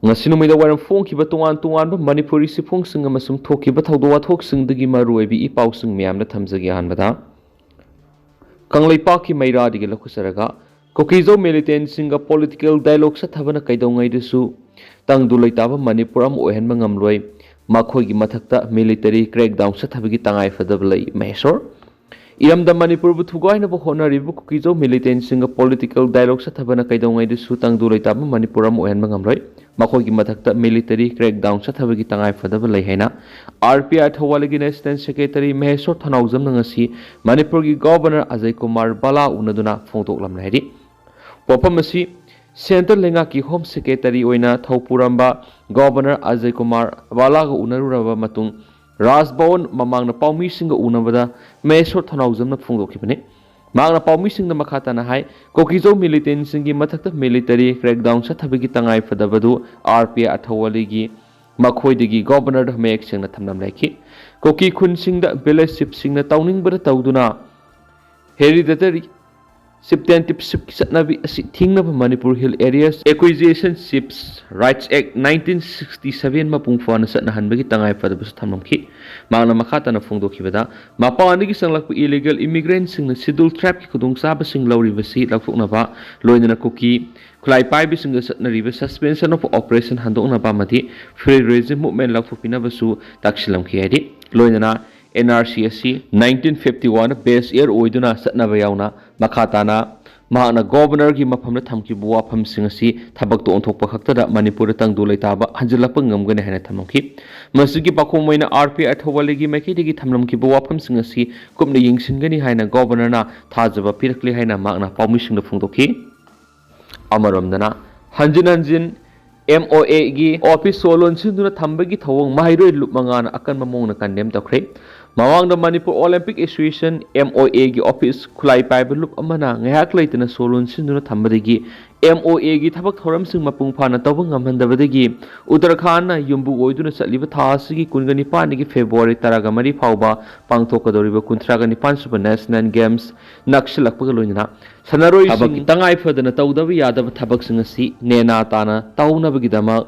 ngasi numaida waram phongkiba tongan Manipuri siphongsing amasung thokiba thawdo wathoksingdagi maruibi ipausing miyamna thamjagi hanbada Kanglaipak maira digi lakusaraga Kokizo militant singa political dialogue sa thabana kaidongai desu tangdu laitaba Manipur am ohen mangamloi makhoigi mathakta military crackdown sa thabagi tangai fadablai mahesor Iramda Manipur bu thugoi na honari bu Kokizo militant singa political dialogue sa thabana kaidongai desu tangdu laitaba Manipur am ohen mangamloi makhoigi mathakta military crackdown sa thabagi tangai fadablai haina RPI thawalagi national secretary mahesor thanaujam nangasi Manipur gi governor Ajay Kumar Bala unaduna phongtok lamlai Popamasi Center Lenga ki Home Secretary oina Thawpuramba Governor Ajay Kumar Bala ga unaruraba matung Rajbhavan mamangna paumi singa unabada mesor thanaujamna phongdokibane mangna paumi singna makhatana hai Kokizo militant singi mathakta military crackdown sa thabigi tangai fadabadu RPI athawali gi makhoidigi governor da mek singna thamnam laiki Koki khun singda village ship singna tawning bada tawduna hereditary Substantive Nabi Thing Manipur Hill Areas Acquisition Ships Rights Act 1967 Mapung Fana Satnahan Bagi Tangai for the Bustamki Mana Makata Fundo Kibada Mapanigi Sanglak illegal immigrants in the Sidul Trap Kudung Sabasing Low River Sea Lafunava Loina Cookie Klai Pibis in the Satna River suspension of Operation Handona Bamati Free Raising Movement Lafupina Basu Takshilam Kiedi Loina NRCSC 1951 base year oiduna satnabayauna makhatana mahana governor gi maphamna thamki buwa pham singasi thabak to onthokpa khaktada Manipur tangdu laitaba hanjilapa ngamgane hena thamki masigi pakhomoina RP athawaligi maikidigi thamlamki buwa pham singasi kumna yingsingani haina governor na thajaba pirakli haina magna pawmising da phungdoki amaramdana hanjin MOA gi office solon sinduna thambagi thawong mahairoi lupmangana akan mamongna kandem takre Mawang Manipur Olympic Association MOA gi office khulai paiba lup amana ngahak leitana solon sinduna thambadagi MOA gi thabak thoram sing mapung phana tawang ngamhandabadagi Uttarakhand na yumbu oiduna satliba thasigi kungani panigi February taraga mari phauba pangthokadoriba kuntragani pansuba National Games nakshilakpaga loinana sanaroi sing tangai fadana tawdaba yadaba thabak sing asi nena tana tawnabagi dama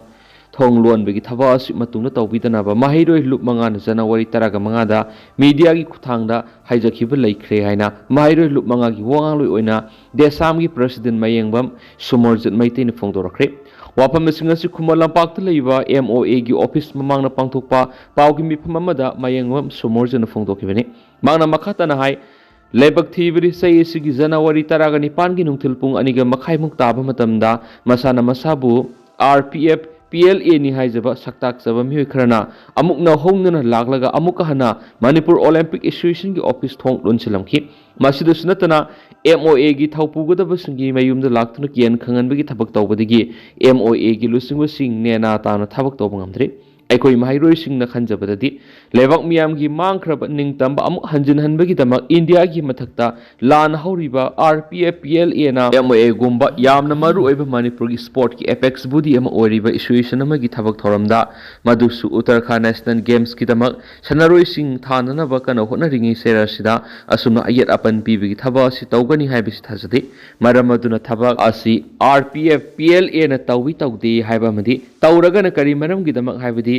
thong lon bagi thaba asi matungna tawbidana ba mahiroi lup mangana January taraga mangada media gi kuthangda haijakhiba laikhre haina mahiroi lup manga gi wangaloi oina desam gi president mayengbam Sumorjit maitene phongdorakre wapam singasi khumalampakta leiba MOA gi office mamangna pangthokpa pawgi mifam amada mayengbam Sumorjit na phongdokibani mangna makhatana hai Lebak Thibri say sigi January taraga nipan gi nungthil pung aniga makhaimuk taba matamda masana masabu RPF PLA ni haijaba saktak jaba mioi kharana amuk na hongnana laglaga amuk hana Manipur Olympic Association gi office thong lonsilamki masida sunatana MOA gi thaupugadaba singi mayumda laktuna kian khanganbagi thabak tawbadigi MOA gi lusingwa sing nena tana thabak tawba ngamdre Aikoi mahairoi singna khanjabadadi lebak miyam gi mangkhraba ningtamba amuk hanjin hanbagi damak India gi mathakta lan hauriba RPF PLA na MOA gumba yamna maru oiba Manipur gi sport ki apex budi ama oriba association ama gi thabak thoramda madusu Uttarakhand National Games ki damak sanaroi sing thanana ba kana hona ringi sera sida asuna ayat apan pibi gi thaba si tawgani haibisi thajade maramaduna thabak asi RPF PLA na tawi tawde haiba madi tawraga na kari maram gi damak haibidi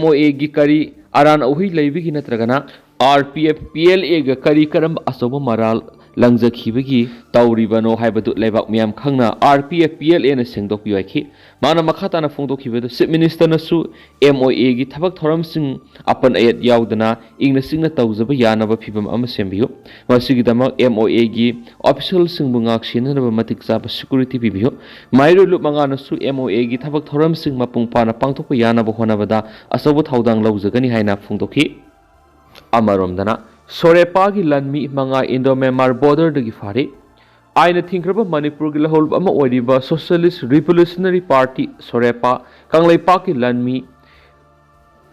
MOA gi kari aran ohi leibigi natragana RPF PLA ga kari karam asoba maral langjakhibagi tawribano haibadu lebak miyam khangna RPF PLA na sengdok yoikhi mana makhata na phongdokhibadu chief minister na su MOA gi thabak thoram sing apan ayat yaudana ingna singna tawjaba yanaba phibam ama sembiyo masigi dama MOA gi official sing bungak sinanaba matik jaba security bibiyo mairo lup manga na su MOA gi thabak thoram sing mapung pana pangthokpa yanaba honabada asoba thaudang lawjagani haina phongdokhi amaramdana Sorepa gi lanmi manga Indo-Myanmar border dagi fari aina thingkraba Manipur gi lahol ama oiriba Socialist Revolutionary Party Sorepa Kanglaipak gi lanmi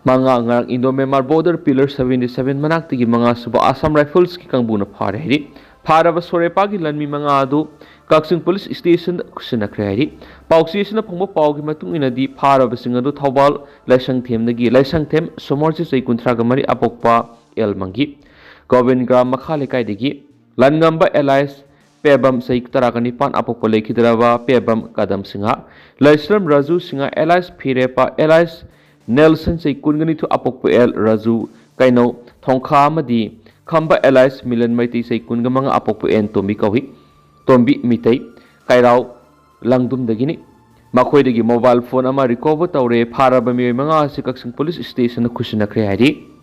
manga ngarang Indo-Myanmar border pillar 77 manakti gi manga suba Assam Rifles ki kangbuna phare hiri pharaba Sorepa gi lanmi manga adu Kaksing Police Station kusinakre hiri pauksisna phongba pawgi matung inadi pharaba singadu Thawbal Laisang Them dagi Laisang Them Somorji sei kunthra ga mari apokpa elmangi Govin Gram Makhale Kaidigi Langamba Allies Pebam Saik Tarakanipan Apopolekidava Pebam Kadam Sinha Laisram Razu Sinha Elias Pirepa Elias Nelson Saikungani to Apopel Razu Kaino Tonka Madi Kamba Elias Milan Mighty Saikungamanga Apopo and Tombi Kawi Tombi Mitei Kairao Langdum the Guinea Makoidagi mobile phone ama recover Taure Parabami Manga Sikak police station Kushina Creadi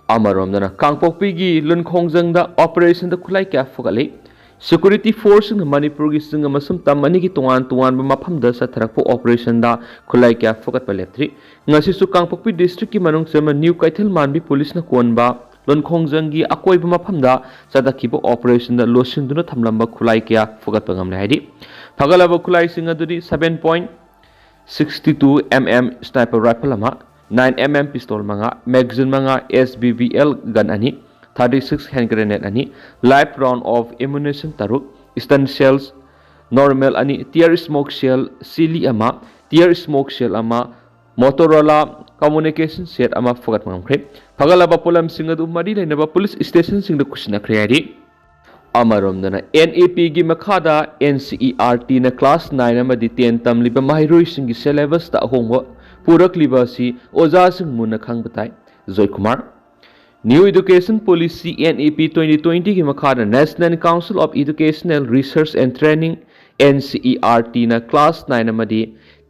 Amarom Kangpokpigi Lun Kongjang da operation the Kulai Kafogale Security force in Manipur gising amasum tamanigi tuan mapam da sa tharakpo operation da Kulai Kafogat Paletri ngasi su Kangpokpi district ki manung sama new Kaithal Manbi police na konba Lun Kongjang gi akoi mapam da sa dakibo operation da losin duna thamlamba Kulai Kafogat pangamle haidi Pagalaba Kulai singa dudi 7.62 mm sniper rifle ama 9 mm pistol manga magazine manga SBVL gun ani 36 hand grenade ani live round of ammunition taruk stun shells normal ani tear smoke shell sili ama tear smoke shell ama Motorola communication set ama fogat mamkre pagalaba polam singadu mari lainaba police station singda kusina kriyari Amarom dana NAP gi makhada NCERT na class 9 amadi 10 tamliba mahiroi singi syllabus ta ahongwa purakliba si oja sing munna khangbatai Joy Kumar New Education Policy NAP 2020 ki makhada National Council of Educational Research and Training NCERT na class 9 amadi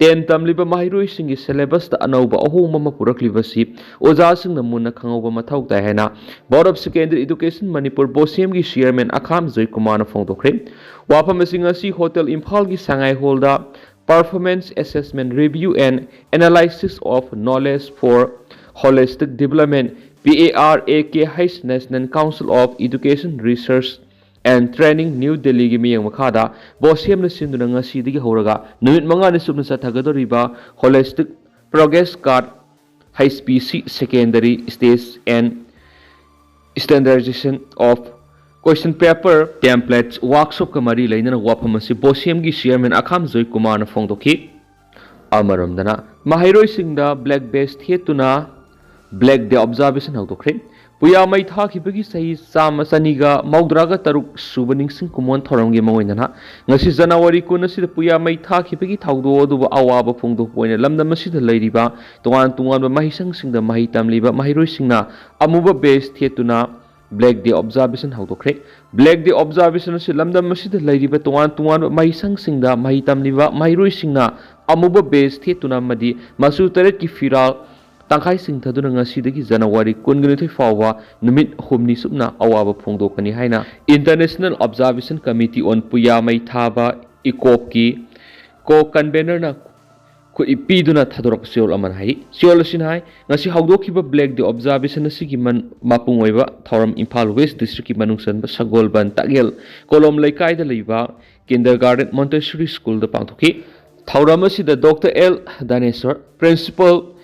10 tamliba mahiroi singi syllabus ta anauba ahongma mapurakliba si oja sing na munna khangauba mathau ta hena Board of Secondary Education Manipur Bosem gi chairman Akham Joy Kumar na phongdokre wapam singa si Hotel Imphal gi Sangai Hall da Performance Assessment Review and Analysis of Knowledge for Holistic Development PARAKH National Council of Education Research and Training New Delhi gi miyang makhada Bosem na sinduna ngasi digi horaga numit manga ni subna sa tagadoriba Holistic Progress Card HPC Secondary Stage and Standardization of Question paper templates workshop kamari lainana wapam asi Bosem gi chairman Akham Joy Kumar na phongdoki amaram dana mahiroi singda black based hetuna black day observation hawdokre puya mai thaki bagi sahi sam saniga maudраga taruk subaning sing kumon thoramgi maoinana ngasi January kun asi puya mai thaki bagi thawdo du awaba phongdo poina lamdam asi da leiriba tongan ba mahisang singda mahitam liba mahiroi singna amuba based hetuna Black Day Observation hawdokre Black Day Observation asi lamdam masida lairiba tongan mahisang singda mahitam liba mahiroi singna amuba base thetuna madi masu taret ki firal tangkai sing thaduna ngasidagi January 19 fawa numit humni subna awaba phongdokani haina International Observation Committee on Puya Mai Thaba ICOP ki co-convener na ko ipiduna thadorok siol aman hai siol sin hai ngasi hawdokiba Black Day Observation asigi man mapungoiba thoram Imphal West District ki manungsan ba Sagolban Tagel Kolom Laikai da leiba Kindergarten Montessori School da pangthoki thoram asida Dr. L Daneswar Principal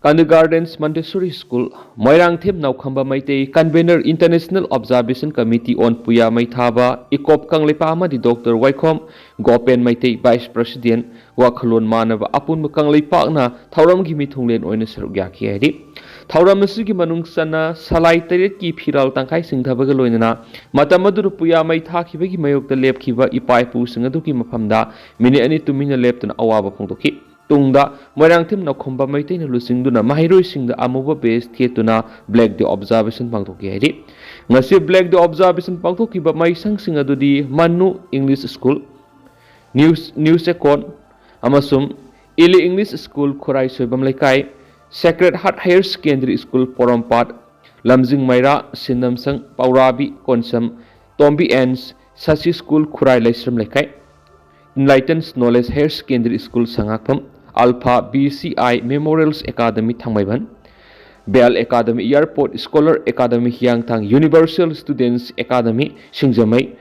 Kindergartens Montessori School Moirang Them Naukhamba Maitei Convener International Observation Committee on Puya Mai Thaba ICOP Kanglepa amadi Dr. Waikhom Gopen Maitei Vice President Wakhalon Manaba Apun Kanglepa na Thauram gi mithunglen oina saruk yaki hedi Thauram asigi manungsana salai teret ki phiral tangkai singthabaga loinana matamadu Puya Mai thakibagi mayokta lepkhiba ipai pu singadu ki maphamda mini ani tumina leptuna awaba phongdoki Tungda Moirang Them Naukhamba Maitei na lusingduna mahiroi singda amuba base thetuna Black Day Observation pangthoki hedi ngasi Black Day Observation pangthoki ba maisang singadudi Manu English School New Second amasum Ili English School Khorai Soibam Laikai Sacred Heart Higher Secondary School Porompat Lamjing Maira Sinamsang Paurabi Konsam Tombi Ends Sashi School Khorai Laisram Laikai Enlightened Knowledge Higher Secondary School Sangakpam Alpha BCI Memorials Academy Thangmaiban Bell Academy Airport Scholar Academy Hyangthang Universal Students Academy Singjamai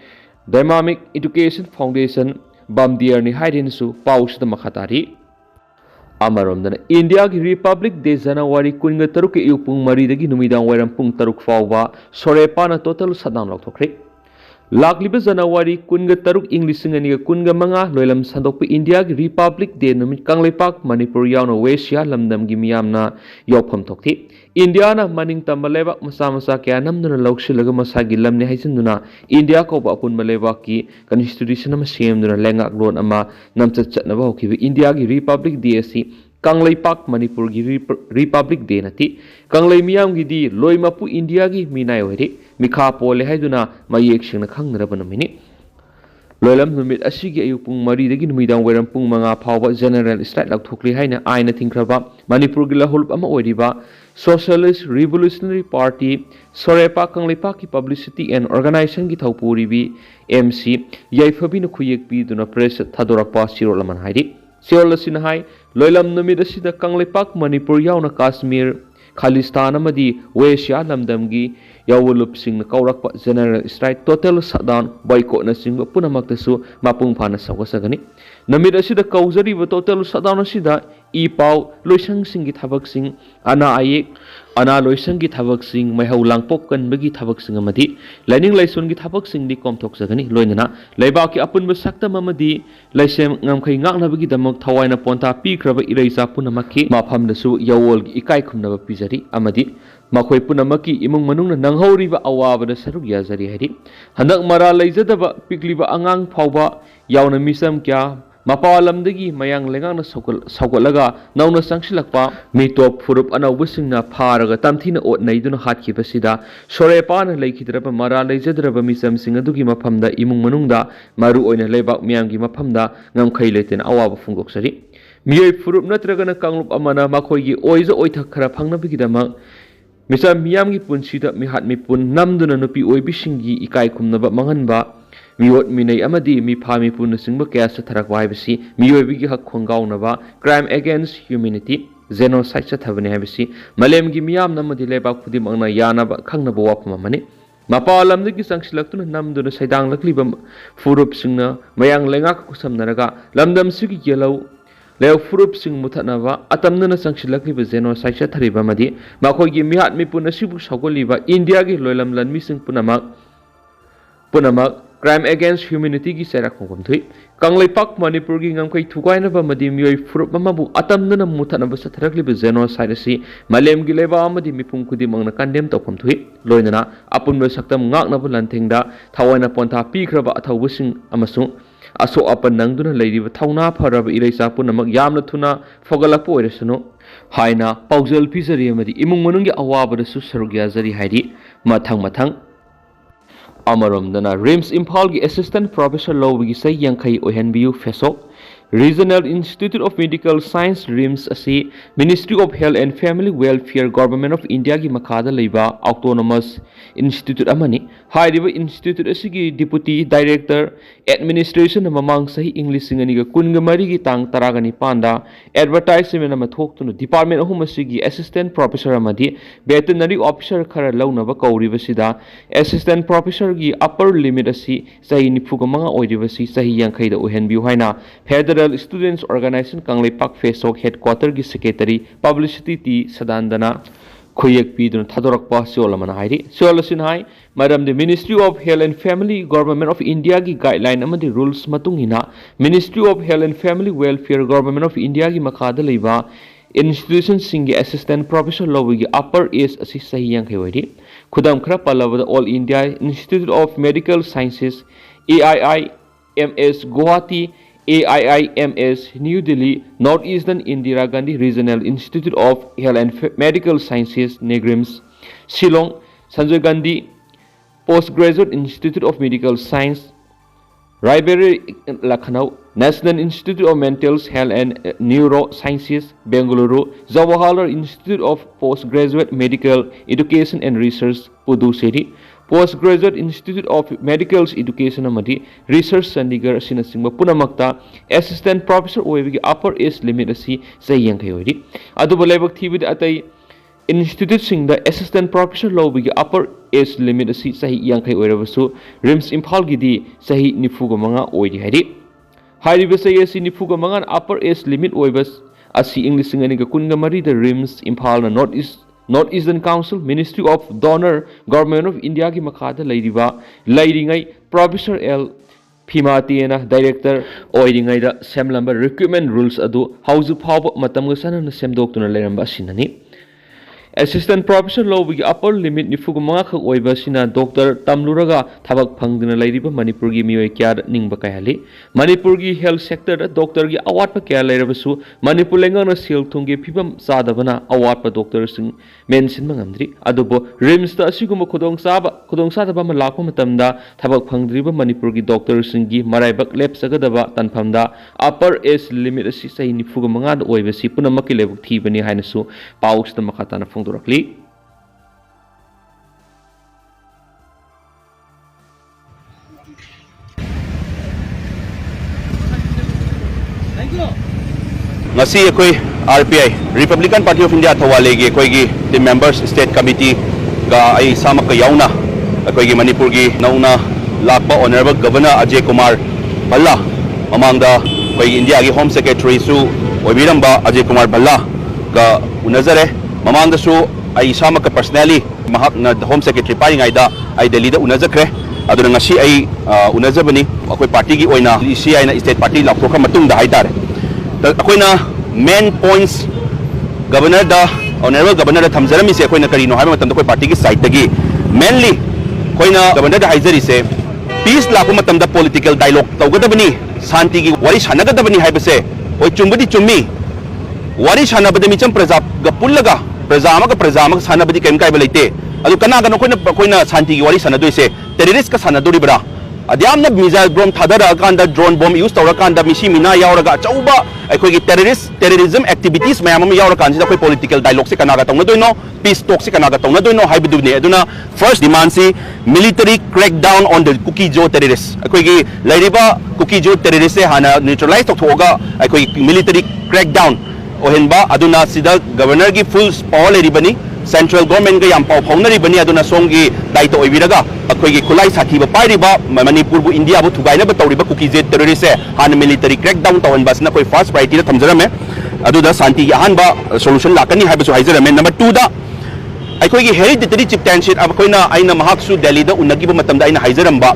Dynamic Education Foundation Bamdiar ni haidinsu paus da makhatari amarom dana India ki Republic Day January 13 ki upung mari dagi numidang wairam pung 3 fawba sorepa na total sadam lokthokre Lakliba Janawari kunga taruk Englishing and kunga manga loilam sandok India Republic de numit Kanglepak Manipur yauna Westia lamdam gimiamna yopam tokti Indiana maning tamaleba masa kaya namduna laukshilaga masagi lamni haisinduna India ko ba pun maleba ki constitution ama semduna lengak lon ama namchat chatnaba hokibi India gi Republic DSC Kanglai Pak Manipur gi Republic de nati Kanglai miyam gi di loimapu India gi minai wari mikha pole haiduna mayek singna khangnaraba namini loilam numit asigi ayupung mari dagi numidang weram pung manga phawba general strike lakthokli haina aina thingkraba Manipur gi lahulp ama oiriba Socialist Revolutionary Party Sorepa Kanglaipa ki Publicity and Organization ki thawpuribi MC yaifabi na khuyek pi duna press thadorakpa sirolaman haidi Seolasina hai loilam numid asida Kangleipak Manipur yauna Kashmir Khalistan amadi Westia lamdamgi yawulup sing kaurakpa general strike total shutdown boycott na singba punamaktasu mapung phana sawgasagani namid asida kaujari ba total shutdown asida ipau loisang singi thabak sing ana loisang gi thabak sing mai haulang pok kan bagi thabak sing amadi lining laison gi thabak sing di komthok sagani loinana leiba ki apun ba sakta mamadi laisem ngamkhai ngakna bagi damak thawaina ponta pi khraba ireisa punamaki mafam dasu yawol gi ikai khumna ba pijari amadi makhoi punamaki imung manungna nanghoriba awaba da saruk yazari hari handak mara leijadaba pikliba angang phawba yauna misam kya Mapawalamdagi mayang lengang na saukolaga nauna sangsilakpa mitop furup anawbusing na paraga tamthina ot naiduna hatkiba sida sorepa na leikidraba mara leijadraba misam singadugi maphamda imung manungda maru oina leibak miyamgi maphamda ngamkhai leiten awaba fungoksari miyoi furup natragana kanglup amana makhoigi oiza oithak khara phangnabigidama misam miyamgi punsida mihat mipun namduna nupi oibisingi ikai khumnaba manganba Miot minay amadi mi phami puna singba kaya sa tharak waibasi miyoibigi hak khongaunaba crime against humanity genocide sa thabane habisi malemgi miyam namadi lebak khudim angna yanaba khangnaba wapamamani mapawalamdagi sangsilaktuna namduna saidang lakliba furup singna mayang lengak kusamnaraga lamdam sigi yelaw lew furup sing muthanaba atamnana sangsilakliba genocide sa thariba madi makhoigi mihat mipuna sibu sagoliba India gi loilam lanmi sing punamak crime against humanity gi sera khongkom thui Kangleipak Manipur gi ngamkai thugaina ba madi mioi furup mabu atamna muthana ba satharakli ba genocide si malem gi leba amadi mipum khudi mangna kandem tokhom thui loinana apun ba saktam ngakna ba lanthengda thawaina ponta pi khraba athawbusing amasung aso apan nangduna leiriba thauna pharaba ireisa punamak yamna thuna fogalakpo oiresano haina paujal pizari amadi imung manungi awaba da su sarugya jari hairi mathang Amaramdana RIMS Imphal gi Assistant Professor Lowgi say Yankai Ohenbiu Fesok Regional Institute of Medical Science RIMS asi Ministry of Health and Family Welfare Government of India gi makhada leiba Autonomous Institute amani hairiba institute asigi Deputy Director Administration mamang sahi English singani ga kunga mari gi tang taragani panda advertisement ama thoktuna department ahum asigi assistant professor amadi veterinary officer khara launaba kauriba sida assistant professor gi upper limit asi sahi nifuga manga oiriba si sahi yankai da ohenbiu haina Federal Students Organization Kangleipak Fesok Headquarter gi Secretary Publicity T Sadandana Khuyek Pidun Thadorakpa Seolamana Hairi Seolasin Hai Madam the Ministry of Health and Family Government of India gi guideline amadi rules matungina Ministry of Health and Family Welfare Government of India gi makhada leiba institution singi assistant professor lawigi upper age asi sahi yankai wadi khudam khara palawada All India Institute of Medical Sciences AIIMS Guwahati AIIMS New Delhi Northeastern Indira Gandhi Regional Institute of Health and Medical Sciences Negrims Shillong Sanjay Gandhi Postgraduate Institute of Medical Science Raiberi Lucknow National Institute of Mental Health and Neurosciences Bengaluru Jawaharlal Institute of Postgraduate Medical Education and Research Puducherry Postgraduate Institute of Medical Education amadi Research Chandigarh asina singba punamakta Assistant Professor oibigi upper age limit asi sahi yankai oiri aduba lebak thibid atai Institute singda Assistant Professor lawbigi upper age limit asi sahi yankai oirabasu RIMS Imphal gidi sahi nifuga manga oiri hairi hairiba sahi asi nifuga manga upper age limit oibas asi English singani ga kunga mari the RIMS Imphal na North East North Eastern Council, Ministry of Donor, Government of India ki makhada leiriba leiringai Professor L Phimatiena Director oiringai da semlamba recruitment rules adu hauzu phawba matamga sanana semdoktuna leiramba sinani. Assistant Professor Lobby upper limit nifugumanga khak oiba sina Dr. Tamluraga thabak phangduna leiriba Manipur gi mioi kya ningba kayali. Manipur gi health sector da doctor gi awat pa kya leirabasu Manipur lengana sil thungi phibam sadabana awat pa doctor sing mention mangamdri adubo rims ta asiguma khudong sadaba ma lakpa matamda thabak phangdriba Manipur gi doctor sing gi maraibak lep sagadaba tanphamda upper age limit asi sai nifugumanga da oiba si punamaki lebuk thibani hainasu paus ta makhatana directly. Ngasi akoi RPI Republican Party of India thawale gi akoi gi the members state committee ga ai samak ka yauna akoi gi Manipur gi nauna lakpa honorable governor Ajay Kumar Bhalla mamangda akoi gi India gi home secretary su oibiramba Ajay Kumar Bhalla ga unazare mamangda su ai samak personally mahak na home secretary pai ngai da ai Delhi da unajakre aduna ngasi ai unajabani akoi party gi oina CI na state party lakro ka matung da haidar akoi na main points governor da honorable governor da thamjarami se akoi na kari no haiba matam da koi party gi side tagi mainly koi na governor da haizari se peace lakpo matam da political dialogue tawgadabani santi gi wari sanagadabani haiba se oi chumbadi chummi wari sanabada micham praja ga pullaga प्रजा सानबदी केम कायब लेते अदु कनागनो कोइना शांति की वारी सानदोइसे terrorist का सानदोरिबरा अद्यामना missile bomb थादरा कांदा drone bomb use तौरा कांदा मिसी मिना यावरगा चौबा अखोगी टेररिज्म एक्टिविटीज मयाम यावरा कांजिदा कोई पॉलिटिकल डायलॉग से कनागा तौनदोइनो पीस टॉक से कनागा तौनदोइनो हाइबदुने अदुना फर्स्ट डिमांड सी military crackdown on the Kuki-Zo terrorist अखोगी लेरिबा कुकीजो टेररिस्ट से हाना न्यूट्रलाइज तौथोगा अखोगी मिलिटरी क्रैकडाउन ओहेनबा अदुना सिदा गवर्नर की फुल पावर लेरिबनी सेंट्रल गवर्नमेंट का याम पाव फाउनरिबनी अदुना सोंगी दायित्व ओइबिरगा अखोगी खुलाई साथीबा पाइरिबा मणिपुर बु इंडिया बु थुगाइनबा तौरिबा कुकीजे टेररिस्ट से हान मिलिटरी क्रैकडाउन तौहनबासना कोई फर्स्ट प्रायोरिटी दा थमजरमे अदुदा शांति की अहानबा सोल्यूशन लाकनी हाइबसु हाइजरमे नंबर 2 दा अखोगी हेरिडिटरी चिफ्टेनशिप अब कोइना आइना महाक्सु दिल्ली दा उनगिबा मतमदा आइना हाइजरमबा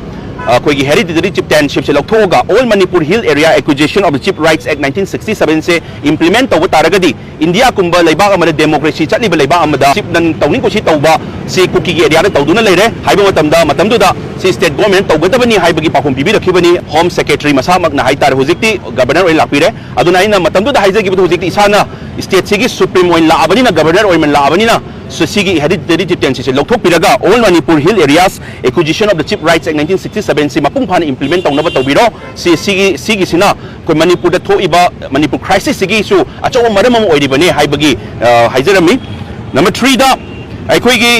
अखोगी हेरिडिटरी चिफ्टेनशिप से लौथोगा all Manipur hill area acquisition of the chief rights act 1967 से इंप्लीमेंट तौब तारगदी इंडिया कुंबा लेबाग अमदा डेमोक्रेसी चटलिबा लेबाग अमदा चिप नन तौनिंग को सी तौबा से कुकी की एरिया दा तौदुना लेरे हाइबा मतमदुदा से स्टेट गवर्नमेंट तौगदबनी हाइबगी पाखुम पिबिरखिबनी होम सेक्रेटरी मसामकना हाइतार हुजिक्ति गवर्नर ओइ लापिरे अदुना आइना मतमदुदा हाइजगिबदु हुजिक्ति इसाना स्टेट सिगी सुप्रीम ओइ लाबनिना गवर्नर ओइ मन लाबनिना सिगी हेरिडिटरी चिफ्टेनशिप से लौथोकपिरगा all Manipur hill areas acquisition of the chief rights act 1967 से मपुंग फाना इंप्लीमेंट तौनबा तौबिरो सिगी सिना कोइ मणिपुर दा थोइबा मणिपुर क्राइसिस सिगी सु अचो मरम ओइरिबने हाइबगी हाइजरमी नंबर 3 दा अखोइगी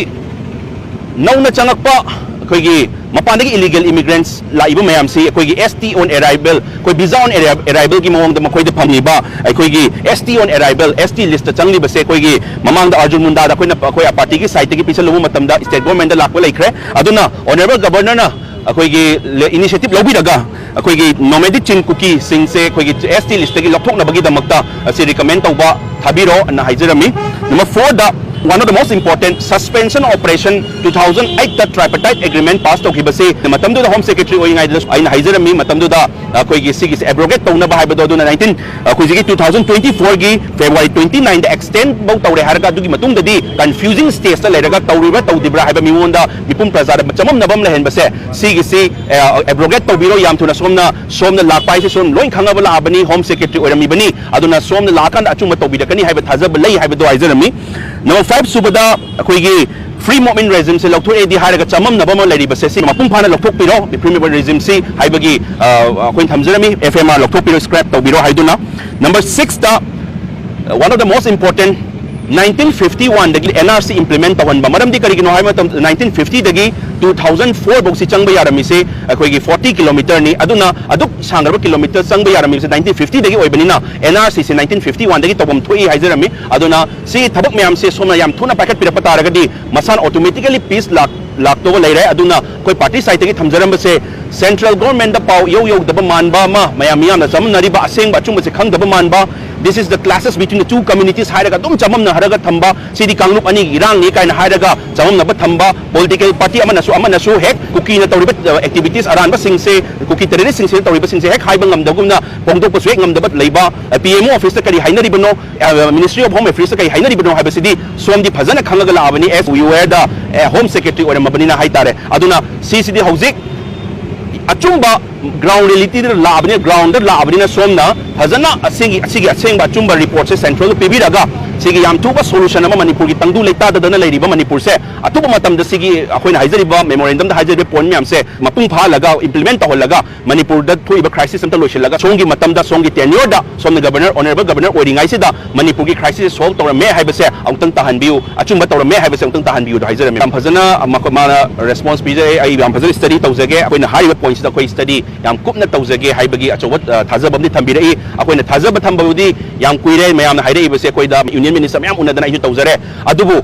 नौना चंगकपा अखोइगी मपानदगी इलीगल इमिग्रेंट्स लाइबा मयाम से अखोइगी एसटी ऑन अराइवल कोइ वीजा ऑन अराइवल की मवंग द मखोइद फमलिबा अखोइगी ST on arrival ST list चंगली बसे अखोइगी ममांग द अर्जुन मुंडा द अखोइ पार्टी की साइड की पिछल लुबु मतम द स्टेट गवर्नमेंट द लाकबा लेखरे अदुना ऑनरेबल गवर्नर ना अखोइगी इनिशिएटिव लौबिरगा अखोइगी नोमेडिक चिन कुकी सिंग से अखोइगी एसटी लिस्ट की लौथोकनबगी दमकता असि रिकमेंड तौबा थाबिरो ना हाइजरमी नंबर 4 द one of the most important suspension operation 2008 the tripartite agreement passed tokibase matamdu da home secretary oingai aina haizarami matamdu da koi gi sigis abrogate tawna ba haibado duna 19 koi gi 2024 gi February 29 da extend bau tawre harga dugi matung da di confusing stage ta leraga tawriba tawdibra haiba mimonda mipum praza da chamam nabam lehen base sigisi abrogate tawbiro yam thuna somna lakpai se som loin khangaba la abani home secretary oirami bani aduna somna lakan achuma tawbidakani haiba thazab lei haibado haizarami Number 5 subada akoigi free movement regime se lokthok edi haraga chamam nabam leri base si mapum phana lokthok piro free movement regime si haibagi akoin thamjarami FMR lokthok piro scrap tawbiro haiduna number 6 da one of the most important 1951 dagi NRC implement tawan ba maram di karigino haima 1950 dagi 2004 boksi changba yarami se akoigi 40 km ni aduna aduk sangarba kilometer changba yarami se 1950 dagi oibanina NRC se 1951 dagi tobam thoi haizarami aduna si thabak myam se somna yam thuna packet pirapata ragadi masan automatically peace lak to leire aduna koi party side dagi thamjaram se central government da pau yo daba manba ma mayam yam na samnari ba aseng ba chung se khang daba manba this is the clashes between the two communities hairaga dum chamamna haraga thamba sidi kanglup ani irang ni kaina hairaga chamamna ba thamba political party amana su hek kuki na tawriba activities aran ba singse kuki terrorist singse tawriba singse hek haiba ngamdagumna pongdok pa suek ngamdabat leiba PMO office ta kari hainari bano Ministry of Home Affairs ta kari hainari bano haiba sidi somdi phajana khangaga laabani as we were the Home Secretary or mabani na haitare aduna CCD hauzik achumba ground reality laabani ground laabani na somna phajana asigi asengba achumba report se central pibiraga sigi yam tuba solution ama Manipur gi tangdu leita da na leiriba Manipur se atuba matam da sigi akoina haijariba memorandum da haijariba point myam se mapung pha laga implement ta holaga Manipur da thoiba crisis amta loilaga songi matam da songi tenure da somna governor honorable governor oringai se da Manipur gi crisis solve tawra me haiba se autang tahan biu achumba tawra me haiba se autang tahan biu da haijara me am phajana mana response bi ai am phajana study tawjage akoina haiba points da koi study yam kupna tawjage haibagi achowat thajabam ni thambira akoina thajaba thambudi yam kuire mayam na haire ibase koi da Union Minister mayam unadana isu tawjare adubu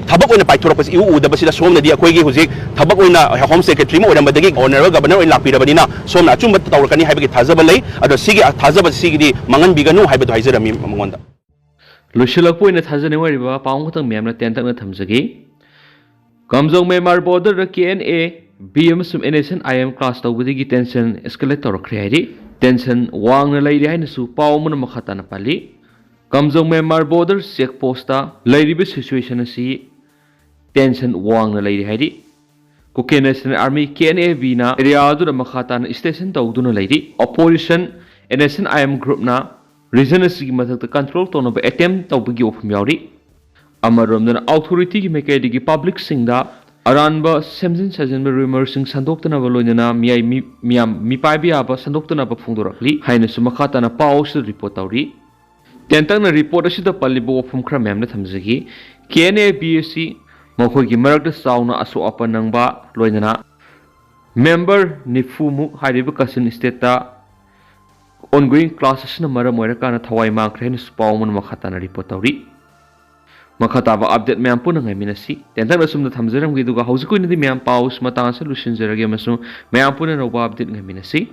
thabak oina paithorok iu udabasida somnadi akoigi huzik thabak oina Home Secretary mo orambadagi honorable governor oina lakpirabadina somna achumba tawrakani haibagi thajaba lei ado sigi thajaba sigi mangan biganu haibadu haizarami mangonda Lushilakpo ina thajane wariba paung khotang myamna tentakna thamjagi Kamjong-Myanmar border ra KNA-B amasum NSCN-IM class tawbudigi tension escalate tawrakre hairi tension wangna leire haina su paumuna makhata na pali Kamjong-Myanmar border check post ta leiriba situation asi tension wangna leire hairi Kukki National Army KNA-B na area adu da makhata na station tawduna leiri opposition NSCN-IM group na region asi mathakta control tawna ba attempt tawbugi ofum yauri amaromdana authority ki mekaidigi public singda aranba semjin sajin rumor sing sandoktana baloina miyai miyam mipaibi aba sandoktana ba phungdorakli haina sumakhata na paus report tauri tentang na report asida palibo ofum khra memna thamjagi KNA-B mokhoi gi marakta sauna aso apa nangba loinana member nifumu hariba kasin state ta ongoing classes na mara moira kana thawai makrhen spawmun makhata na report tauri Makhataba update myam puna ngai minasi tentang rasum na thamjaram gi duga hausikoi nidi myam paus matang solution jarage masu myam puna no update ngai minasi